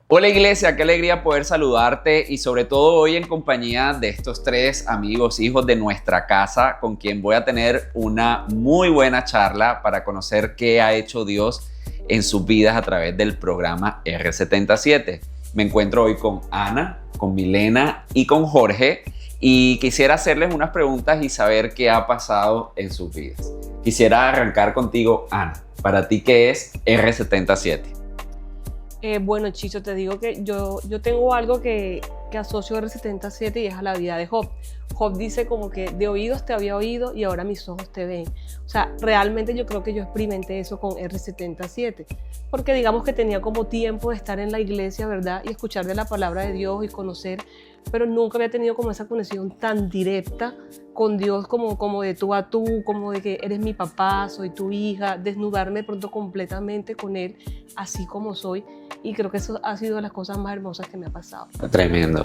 Hola iglesia, qué alegría poder saludarte y sobre todo hoy en compañía de estos tres amigos, hijos de nuestra casa, con quien voy a tener una muy buena charla para conocer qué ha hecho Dios en sus vidas a través del programa R77. Me encuentro hoy con Ana, con Milena y con Jorge y quisiera hacerles unas preguntas y saber qué ha pasado en sus vidas. Quisiera arrancar contigo, Ana. Para ti, ¿qué es R77? Bueno, Chicho, te digo que yo tengo algo que asocio R77 y es a la vida de Job. Job dice como que de oídos te había oído y ahora mis ojos te ven. O sea, realmente yo creo que yo experimenté eso con R77, porque digamos que tenía como tiempo de estar en la iglesia, ¿verdad? Y escuchar de la palabra de Dios y conocer, pero nunca había tenido como esa conexión tan directa con Dios como de tú a tú, como de que eres mi papá, soy tu hija, desnudarme de pronto completamente con Él, así como soy. Y creo que eso ha sido de las cosas más hermosas que me ha pasado. Tremendo.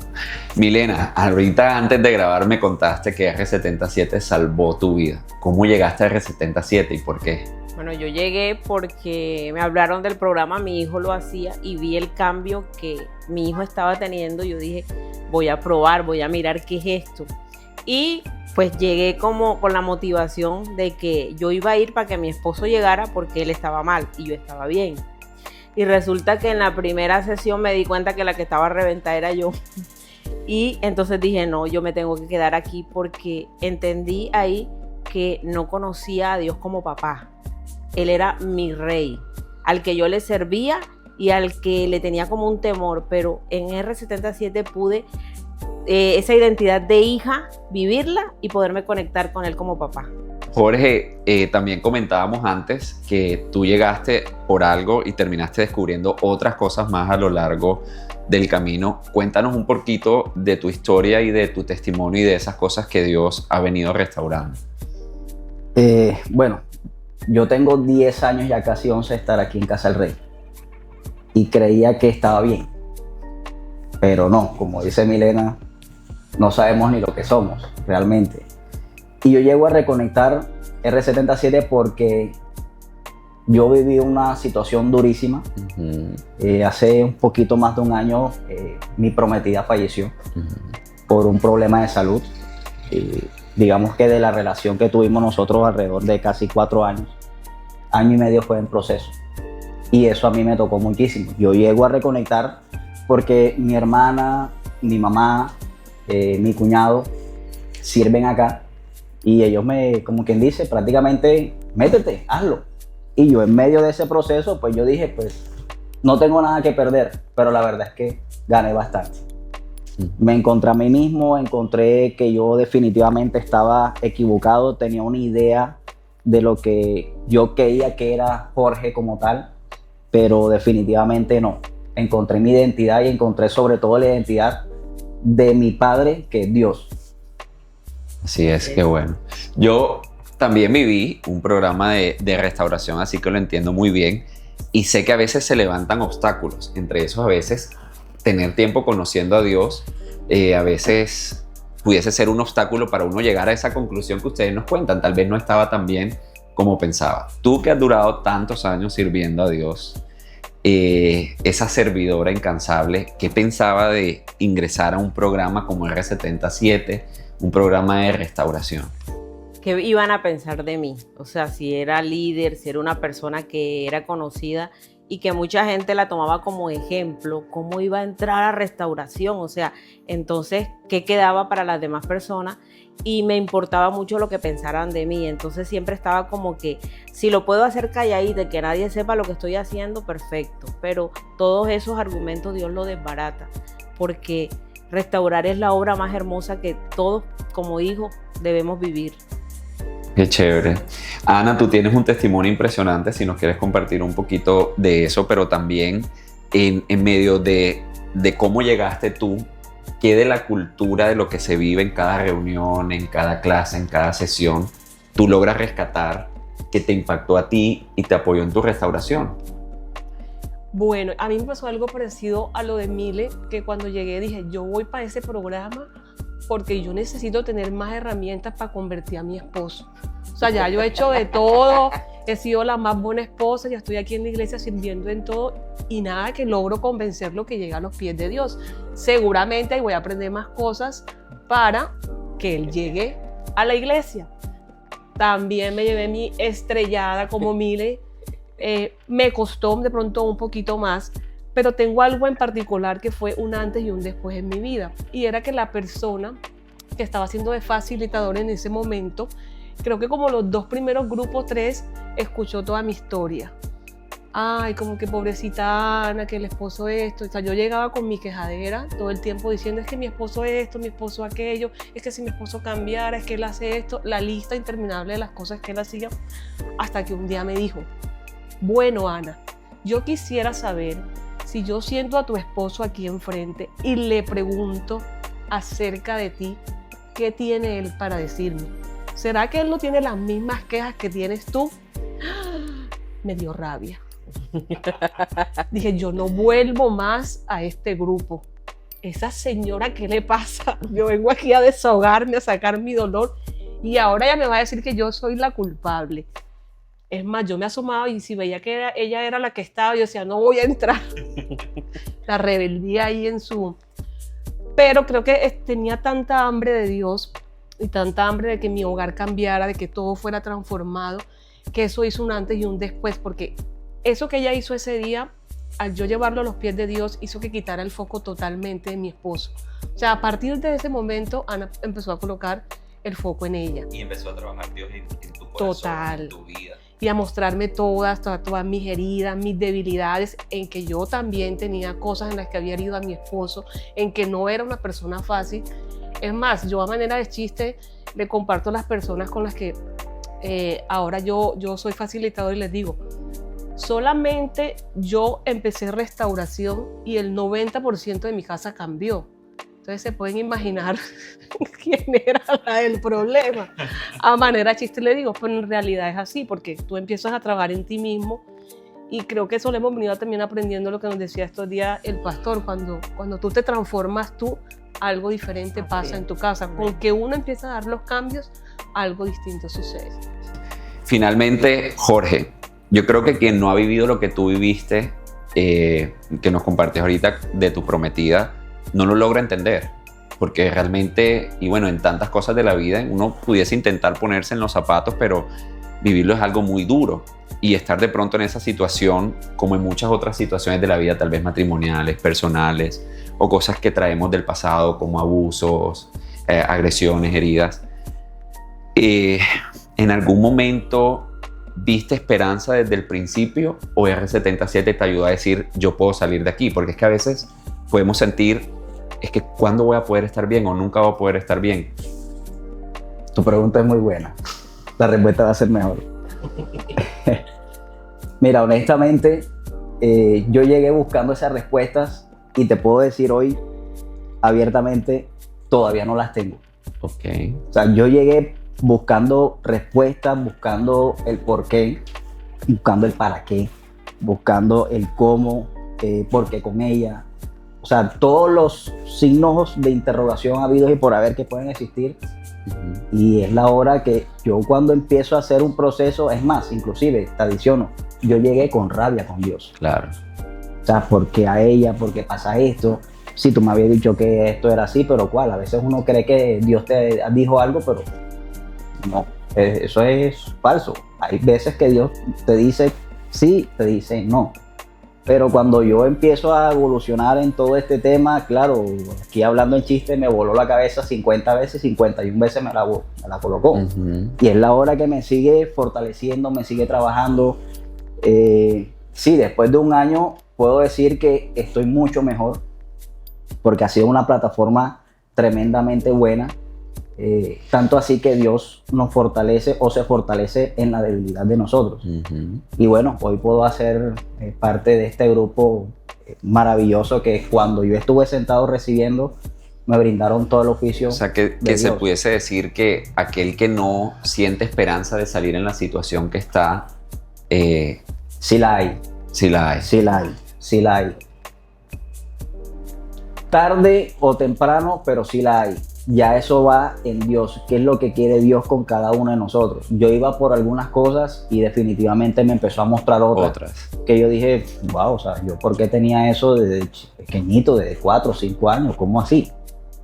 Milena, ahorita antes de grabar me contaste que R77 salvó tu vida. ¿Cómo llegaste a R77 y por qué? Bueno, yo llegué porque me hablaron del programa, mi hijo lo hacía y vi el cambio que mi hijo estaba teniendo. Yo dije, voy a probar, voy a mirar qué es esto. Y pues llegué como con la motivación de que yo iba a ir para que mi esposo llegara porque él estaba mal y yo estaba bien. Y resulta que en la primera sesión me di cuenta que la que estaba reventada era yo. Y entonces dije, no, yo me tengo que quedar aquí porque entendí ahí que no conocía a Dios como papá. Él era mi rey, al que yo le servía y al que le tenía como un temor, pero en R77 pude esa identidad de hija, vivirla y poderme conectar con él como papá. Jorge, también comentábamos antes que tú llegaste por algo y terminaste descubriendo otras cosas más a lo largo del camino. Cuéntanos un poquito de tu historia y de tu testimonio y de esas cosas que Dios ha venido restaurando. Bueno, yo tengo 10 años, ya casi 11, de estar aquí en Casa del Rey y creía que estaba bien, pero no, como dice Milena, no sabemos ni lo que somos realmente. Y yo llego a reconectar R77 porque yo viví una situación durísima. Hace un poquito más de un año mi prometida falleció por un problema de salud. Digamos que de la relación que tuvimos nosotros alrededor de casi 4 años, año y medio fue en proceso. Y eso a mí me tocó muchísimo. Yo llego a reconectar porque mi hermana, mi mamá, mi cuñado sirven acá. Y ellos como quien dice, prácticamente, métete, hazlo. Y yo en medio de ese proceso, pues yo dije, pues no tengo nada que perder, pero la verdad es que gané bastante. Me encontré a mí mismo, encontré que yo definitivamente estaba equivocado, tenía una idea de lo que yo creía que era Jorge como tal, pero definitivamente no. Encontré mi identidad y encontré sobre todo la identidad de mi padre, que es Dios. Así es, qué bueno. Yo también viví un programa de restauración, así que lo entiendo muy bien. Y sé que a veces se levantan obstáculos. Entre esos, a veces, tener tiempo conociendo a Dios, a veces pudiese ser un obstáculo para uno llegar a esa conclusión que ustedes nos cuentan. Tal vez no estaba tan bien como pensaba. Tú que has durado tantos años sirviendo a Dios, esa servidora incansable, ¿qué pensaba de ingresar a un programa como R77? Un programa de restauración. ¿Qué iban a pensar de mí? O sea, si era líder, si era una persona que era conocida y que mucha gente la tomaba como ejemplo, ¿cómo iba a entrar a restauración? O sea, entonces, ¿qué quedaba para las demás personas? Y me importaba mucho lo que pensaran de mí. Entonces siempre estaba como que, si lo puedo hacer calladita y que nadie sepa lo que estoy haciendo, perfecto. Pero todos esos argumentos Dios los desbarata, porque restaurar es la obra más hermosa que todos como hijos debemos vivir. Qué chévere. Ana, tú tienes un testimonio impresionante, si nos quieres compartir un poquito de eso, pero también en medio de cómo llegaste tú, qué de la cultura de lo que se vive en cada reunión, en cada clase, en cada sesión, tú logras rescatar que te impactó a ti y te apoyó en tu restauración. Bueno, a mí me pasó algo parecido a lo de Mile, que cuando llegué dije, yo voy para ese programa porque yo necesito tener más herramientas para convertir a mi esposo. O sea, ya yo he hecho de todo, he sido la más buena esposa, ya estoy aquí en la iglesia sirviendo en todo y nada que logro convencerlo que llegue a los pies de Dios. Seguramente ahí voy a aprender más cosas para que él llegue a la iglesia. También me llevé mi estrellada como Mile. Me costó de pronto un poquito más, pero tengo algo en particular que fue un antes y un después en mi vida. Y era que la persona que estaba haciendo de facilitador en ese momento, creo que como los 2 primeros grupos, 3, escuchó toda mi historia. Ay, como que pobrecita Ana, que el esposo esto. O sea, yo llegaba con mi quejadera todo el tiempo diciendo, es que mi esposo esto, mi esposo aquello, es que si mi esposo cambiara, es que él hace esto, la lista interminable de las cosas que él hacía, hasta que un día me dijo, bueno, Ana, yo quisiera saber si yo siento a tu esposo aquí enfrente y le pregunto acerca de ti, ¿qué tiene él para decirme? ¿Será que él no tiene las mismas quejas que tienes tú? Me dio rabia. Dije, yo no vuelvo más a este grupo. Esa señora, ¿qué le pasa? Yo vengo aquí a desahogarme, a sacar mi dolor y ahora ella me va a decir que yo soy la culpable. Es más, yo me asomaba y si veía que ella era la que estaba, yo decía, no voy a entrar. La rebeldía ahí en su... Pero creo que tenía tanta hambre de Dios y tanta hambre de que mi hogar cambiara, de que todo fuera transformado, que eso hizo un antes y un después, porque eso que ella hizo ese día, al yo llevarlo a los pies de Dios, hizo que quitara el foco totalmente de mi esposo. O sea, a partir de ese momento, Ana empezó a colocar el foco en ella. Y empezó a trabajar Dios en tu corazón, Total. en tu vida. Y a mostrarme todas mis heridas, mis debilidades, en que yo también tenía cosas en las que había herido a mi esposo, en que no era una persona fácil. Es más, yo a manera de chiste le comparto a las personas con las que ahora yo soy facilitador y les digo, solamente yo empecé restauración y el 90% de mi casa cambió. Entonces se pueden imaginar quién era la del problema. A manera de chiste le digo, pero en realidad es así, porque tú empiezas a trabajar en ti mismo y creo que eso lo hemos venido también aprendiendo, lo que nos decía estos días el pastor, cuando tú te transformas tú, algo diferente pasa en tu casa. Con que uno empieza a dar los cambios, algo distinto sucede. Finalmente, Jorge, yo creo que quien no ha vivido lo que tú viviste, que nos compartes ahorita de tu prometida, no lo logra entender, porque realmente, y bueno, en tantas cosas de la vida, uno pudiese intentar ponerse en los zapatos, pero vivirlo es algo muy duro, y estar de pronto en esa situación, como en muchas otras situaciones de la vida, tal vez matrimoniales, personales, o cosas que traemos del pasado, como abusos, agresiones, heridas. ¿En algún momento viste esperanza desde el principio, o R77 te ayudó a decir, yo puedo salir de aquí? Porque es que a veces podemos sentir, es que ¿cuándo voy a poder estar bien o nunca voy a poder estar bien? Tu pregunta es muy buena. La respuesta va a ser mejor. Mira, honestamente, yo llegué buscando esas respuestas y te puedo decir hoy abiertamente, todavía no las tengo. Ok. O sea, yo llegué buscando respuestas, buscando el por qué, buscando el para qué, buscando el cómo, por qué con ella. O sea, todos los signos de interrogación habidos y por haber que pueden existir. Y es la hora que yo cuando empiezo a hacer un proceso, es más, inclusive, te adiciono, yo llegué con rabia con Dios. Claro. O sea, ¿por qué a ella? ¿Por qué pasa esto? Sí, tú me habías dicho que esto era así, pero ¿cuál? A veces uno cree que Dios te dijo algo, pero no, eso es falso. Hay veces que Dios te dice sí, te dice no. Pero cuando yo empiezo a evolucionar en todo este tema, claro, aquí hablando en chiste, me voló la cabeza 50 veces, 51 veces me la colocó. Y es la hora que me sigue fortaleciendo, me sigue trabajando. Sí, después de un año puedo decir que estoy mucho mejor, porque ha sido una plataforma tremendamente buena. Tanto así que Dios nos fortalece o se fortalece en la debilidad de nosotros. Y bueno, hoy puedo hacer parte de este grupo maravilloso que cuando yo estuve sentado recibiendo, me brindaron todo el oficio. O sea, que se pudiese decir que aquel que no siente esperanza de salir en la situación que está, sí la hay. Sí la hay. Sí la hay. Sí la hay. Tarde o temprano, pero sí la hay. ya eso va en Dios, qué es lo que quiere Dios con cada uno de nosotros. Yo iba por algunas cosas y definitivamente me empezó a mostrar otras. Que yo dije, wow, o sea, yo por qué tenía eso desde pequeñito, de 4 o 5 años, ¿cómo así?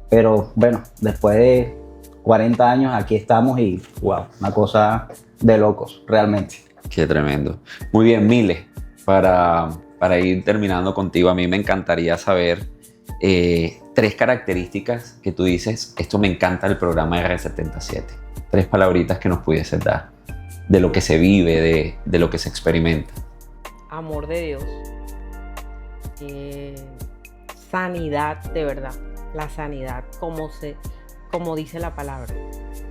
Pero bueno, después de 40 años aquí estamos y wow, una cosa de locos, realmente. Qué tremendo. Muy bien, Mile, para ir terminando contigo, a mí me encantaría saber 3 características que tú dices, esto me encanta del programa R77. 3 palabritas que nos pudieses dar de lo que se vive, de lo que se experimenta. Amor de Dios. Sanidad de verdad. La sanidad, como dice la palabra,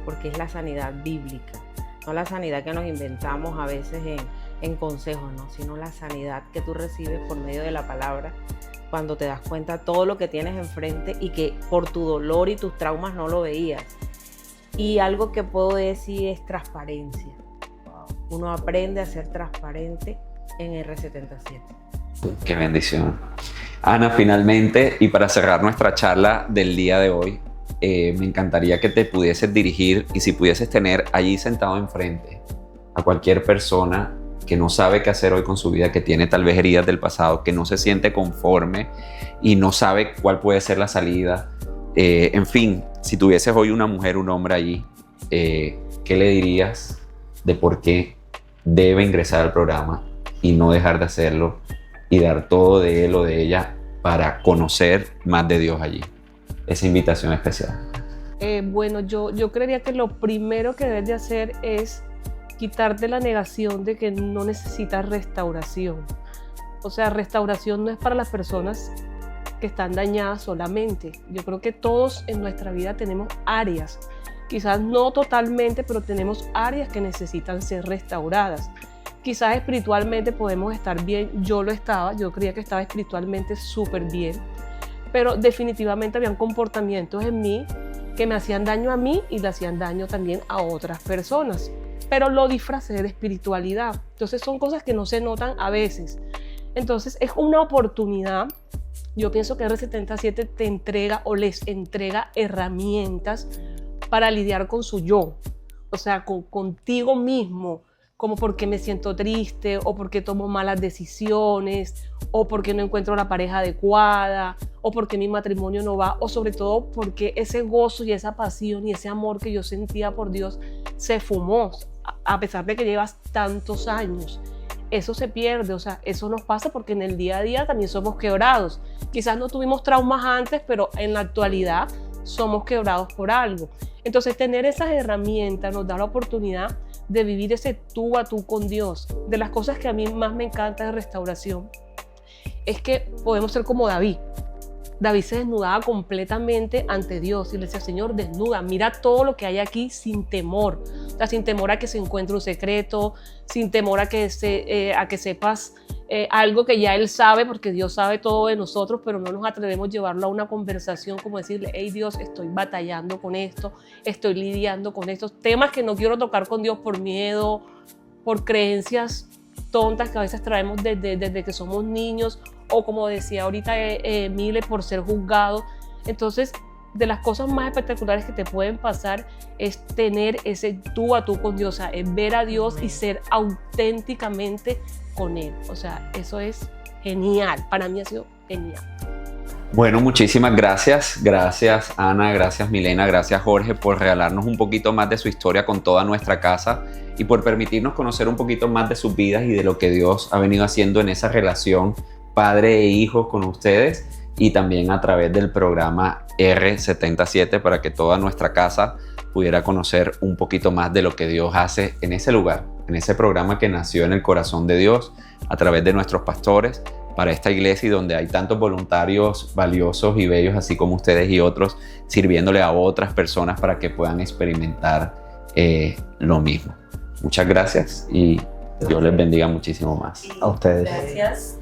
porque es la sanidad bíblica, no la sanidad que nos inventamos a veces en consejos, ¿no? Sino la sanidad que tú recibes por medio de la palabra, cuando te das cuenta de todo lo que tienes enfrente y que por tu dolor y tus traumas no lo veías. Y algo que puedo decir es transparencia. Uno aprende a ser transparente en R77. Qué bendición. Ana, finalmente, y para cerrar nuestra charla del día de hoy, me encantaría que te pudieses dirigir y si pudieses tener allí sentado enfrente a cualquier persona que no sabe qué hacer hoy con su vida, que tiene tal vez heridas del pasado, que no se siente conforme y no sabe cuál puede ser la salida. En fin, si tuvieses hoy una mujer, un hombre allí, ¿qué le dirías de por qué debe ingresar al programa y no dejar de hacerlo y dar todo de él o de ella para conocer más de Dios allí? Esa invitación especial. Bueno, yo creería que lo primero que debes de hacer es quitarte la negación de que no necesitas restauración. O sea, restauración no es para las personas que están dañadas solamente. Yo creo que todos en nuestra vida tenemos áreas, quizás no totalmente, pero tenemos áreas que necesitan ser restauradas. Quizás espiritualmente podemos estar bien, yo lo estaba, yo creía que estaba espiritualmente súper bien, pero definitivamente habían comportamientos en mí que me hacían daño a mí y le hacían daño también a otras personas, pero lo disfracé de espiritualidad. Entonces son cosas que no se notan a veces. Entonces es una oportunidad. Yo pienso que R77 te entrega o les entrega herramientas para lidiar con su yo, o sea, contigo mismo, como porque me siento triste o porque tomo malas decisiones o porque no encuentro la pareja adecuada o porque mi matrimonio no va, o sobre todo porque ese gozo y esa pasión y ese amor que yo sentía por Dios se fumó, a pesar de que llevas tantos años. Eso se pierde, o sea, eso nos pasa porque en el día a día también somos quebrados. Quizás no tuvimos traumas antes, pero en la actualidad somos quebrados por algo. Entonces, tener esas herramientas nos da la oportunidad de vivir ese tú a tú con Dios. De las cosas que a mí más me encanta de restauración es que podemos ser como David. David se desnudaba completamente ante Dios y le decía: Señor, desnuda, mira todo lo que hay aquí sin temor. O sea, sin temor a que se encuentre un secreto, sin temor a que sepas algo que ya Él sabe, porque Dios sabe todo de nosotros, pero no nos atrevemos a llevarlo a una conversación como decirle: hey Dios, estoy batallando con esto, estoy lidiando con estos temas que no quiero tocar con Dios por miedo, por creencias tontas que a veces traemos desde que somos niños, o como decía ahorita Mile, por ser juzgado. Entonces, de las cosas más espectaculares que te pueden pasar es tener ese tú a tú con Dios, o sea, es ver a Dios y ser auténticamente con Él. O sea, eso es genial. Para mí ha sido genial. Bueno, muchísimas gracias. Gracias, Ana, gracias, Milena, gracias, Jorge, por regalarnos un poquito más de su historia con toda nuestra casa y por permitirnos conocer un poquito más de sus vidas y de lo que Dios ha venido haciendo en esa relación padre e hijo con ustedes, y también a través del programa R77 para que toda nuestra casa pudiera conocer un poquito más de lo que Dios hace en ese lugar, en ese programa que nació en el corazón de Dios a través de nuestros pastores para esta iglesia, y donde hay tantos voluntarios valiosos y bellos así como ustedes y otros sirviéndole a otras personas para que puedan experimentar lo mismo. Muchas gracias y Dios les bendiga muchísimo más. A ustedes. Gracias.